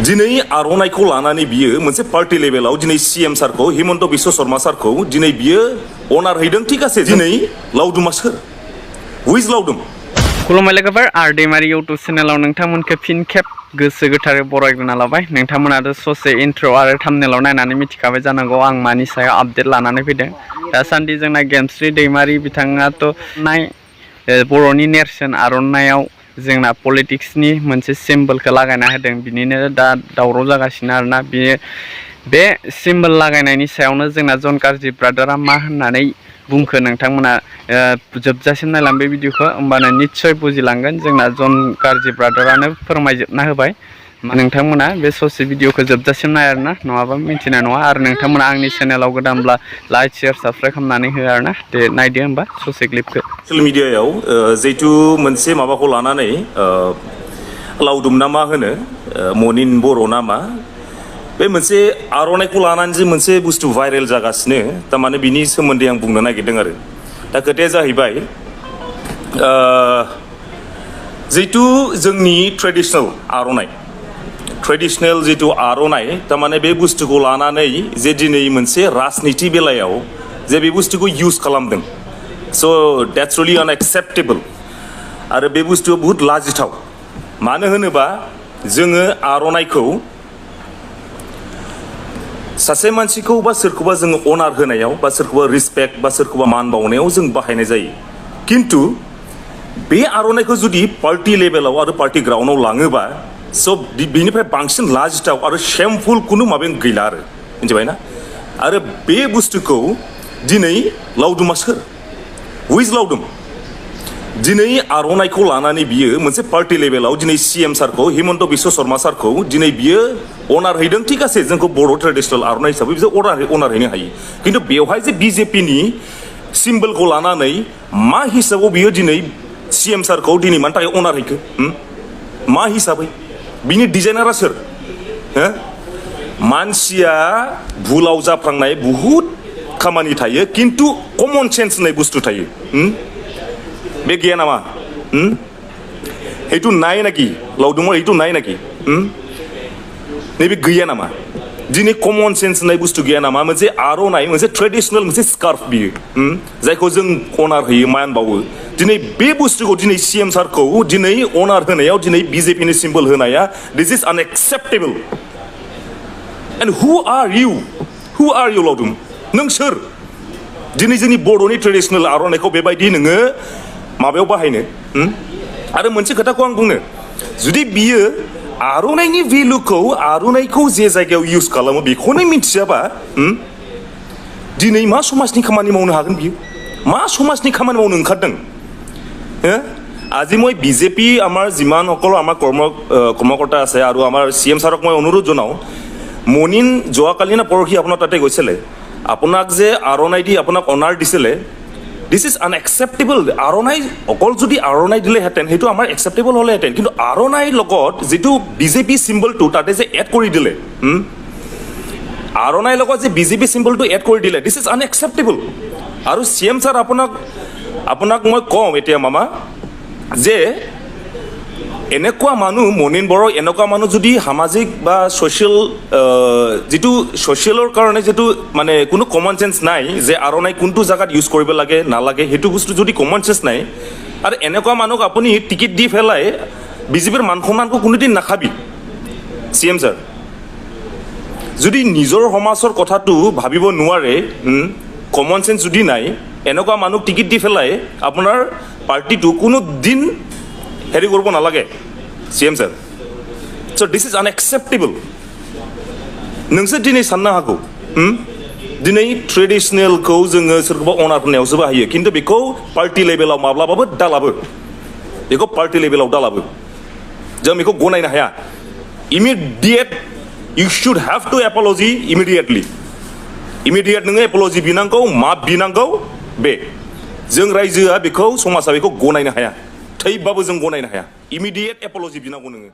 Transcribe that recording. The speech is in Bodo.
दिनै आर'नाइखौ लानानै बियो मोनसे पार्टी लेभेलाव दिनै सीएम सारखौ हिमन्त बिश्व शर्मा सारखौ दिनै बियो अनार हैदों ठीक आसे दिनै लाउदुमा सोर हु इज लाउदुम खुलुमबाय लोगोफोर आर दाइमारि इउट्युब चेनेलाव नोंथांमोनखौ फिन खेब गोसो गोथारै बरायग्रोना लाबाय। नोंथांमोनाथ' ससे इन्ट्र आरो थाम्बनेलाव नायनानै मिथिखाबाय जानांगौ आं मानि सायाव आपडेट लानानै फैदों। दासान्दि जोंना गेमस्रि दैमारि बिथाङाथ' बर'नि नेरसोन आर'नाइयाव जोंना पलिटिक्सनि मोनसे सिम्बलखौ लागायना होदों। बिनिनो दा दावराव जागासिनो आरोना बे सिम्बल लागायनायनि सायावनो जोंना जन काrzee ब्रादारा मा होननानै बुंखो नोंथांमोना जोबजासिम नायलां बे भिडिअखौ होमबानो निस्सय बुजिलांगोन। जोंना जन काrzee ब्रादारानो फोरमायजोबना होबाय। नोंथांमोना बे ससे भिडिअखौ जोबजासिम नाय आरोना नङाबा मिथिनाय नङा। आरो नोंथांमोना आंनि चेनेलाव गोदानब्ला लाइक शेयार साबस्क्राइब खालामनानै हो आरोना। दे नायदो होमबा ससे क्लिपखौ। ससियेल मिडियायाव जिहेतु मोनसे माबाखौ लानानै लाउदुम ना मा होनो मनिन बर' ना मा बे मोनसे आर'नाइखौ लानानै जे मोनसे बुस्थु भाइरेल जागासिनो थारमाने बिनि सोमोन्दै आं बुंनो नागिरदों आरो दा खोथाया जाहैबाय जिहेतु जोंनि ट्रेडिशनेल आर'नाइ ट्रेडिशनेल जितु आर'नाइ थारमाने बे बुस्थुखौ लानानै जे दिनै मोनसे राजनिति बेलायाव जे बे बुस्थुखौ इउज खालामदों स' द्याट्स रियेलि आनएक्सेप्टेबल आरो बे बुस्थुआ बुहुत लाजिथाव। मानो होनोबा जोङो आर'नाइखौ सासे मानसिखौ बा सोरखौबा जोङो अनार होनायाव बा सोरखौबा रिसपेक्ट बा सोरखौबा मान बावनायाव जों बाहायनाय जायो। किन्तु बे आर'नाइखौ जुदि पार्टी लेभेलाव आरो पार्टी ग्राउन्डआव लाङोबा स' बेनिफ्राय बांसिन लाजिथाव आरो शेमफुल खुनु माबायानो गैला आरो मिथिबायना। आरो बे बुस्थुखौ दिनै लाउदुमा सोर हु इज लाउदुम दिनै आर'नाइखौ लानानै बियो मोनसे पार्टी लेभेलाव दिनै सीएम सारखौ हिमन्त बिश्व शर्मा सारखौ दिनै बियो अनार हैदों ठीक आसे जोंखौ बर' ट्रेडिशनेल आर'नाइ हिसाबै बिसोर अनार हैनो हायो। किन्तु बेवहाय जे बिजेपिनि सिम्बलखौ लानानै मा हिसाबाव बियो दिनै सीएम सारखौ दिनै मानि थाखाय अनार हैखो मा हिसाबै बिनि डिजाइनारा सोर मानसिया भुलाव जाफ्लांनाय बुहुत खामानि थायो किन्तु कमन सेन्स होननाय बुस्थु थायो बे गैया नामा এইটো নাই নাকি লাউদুমৰ এইটো নাই নাকি नैबे गैया नामा दिनै कमन सेन्स होननाय बुस्थु गैया नामा मोनसे आर'नाइ मोनसे ट्रेडिशनेल मोनसे स्कार्फ बियो जायखौ जों अनार होयो मान बावो दिनै बे बुस्थुखौ दिनै सीएम सारखौ दिनै अनार होनायाव दिनै बिजेपिनि सिम्बल होनाया दिस इज आनएक्सेप्टेबल एन्ड हु आर इउ लाउदुम नों सोर दिनै जोंनि बर'नि ट्रेडिशनेल आर'नाइखौ बेबायदि नोङो माबायाव बाहायनो आरो मोनसे खोथाखौ आं बुंनो जुदि बियो आर'नाइनि भेलुखौ आर'नाइखौ जे जायगायाव इउज खालामो बेखौनो मिथियाबा दिनै मा समाजनि खामानि मावनो हागोन बियो मा समाजनि खामानि मावनो ओंखारदों আজি মই বিজেপি আমাৰ যিমানসকল আমাৰ কৰ্মকৰ্তা আছে আৰু আমাৰ सीएम ছাৰক মই অনুৰোধ জনাওঁ মনিন যোৱাকালি না পৰহি আপোনাৰ তাতে গৈছিলে আপোনাক যে আৰ'নাই দি আপোনাক অনাৰ দিছিলে দিছ ইজ আনএক্সেপ্টেবল। আৰ'নাই অকল যদি আৰ'নাই দিলেহেঁতেন সেইটো আমাৰ একচেপ্টেবল হ'লেহেঁতেন কিন্তু আৰ'নাইৰ লগত যিটো বিজেপি চিম্বলটো তাতে যে এড কৰি দিলে আৰ'নাইৰ লগত যে বিজেপি চিম্বলটো এড কৰি দিলে দিছ ইজ আনএক্সেপ্টেবল। আৰু सीएम ছাৰ আপোনাক মই কওঁ এতিয়া মামা যে এনেকুৱা মানুহ মনিন বড়ো এনেকুৱা মানুহ যদি সামাজিক বা ছ'চিয়েল যিটো ছ'চিয়েলৰ কাৰণে যিটো মানে কোনো কমন চেঞ্চ নাই যে আৰ'নাই কোনটো জেগাত ইউজ কৰিব লাগে নালাগে সেইটো বস্তু যদি কমন চেঞ্চ নাই আৰু এনেকুৱা মানুহক আপুনি টিকেট দি পেলাই বিজেপিৰ মান সন্মানকো কোনোদিন নাখাবি सीएम ছাৰ যদি নিজৰ সমাজৰ কথাটো ভাবিব নোৱাৰে কমন চেঞ্চ যদি নাই এনেকুৱা মানুহক টিকেট দি পেলাই আপোনাৰ পাৰ্টিটো কোনো দিন হেৰি কৰিব নালাগে सीएम ছাৰ। स' दिस इज आनएक्सेप्टेबल। नोंसोर दिनै साननो हागौ दिनै ट्रेडिशनेलखौ जोङो सोरखौबा अनार होनायावसो बाहायो किन्तु बेखौ पार्टी लेभेलाव माब्लाबाबो दालाबो बेखौ पार्टी लेभेलाव दालाबो जों बेखौ गनायनो हाया। Immediate you should have to apologise immediate नोङो एपलजि बिनांगौ माफ बिनांगौ बे जों रायजोआ बेखौ समाजा बेखौ गनायनो हाया थैबाबो जों गनायनो हाया इमिडिएट एपलजि बिनांगौ नोङो।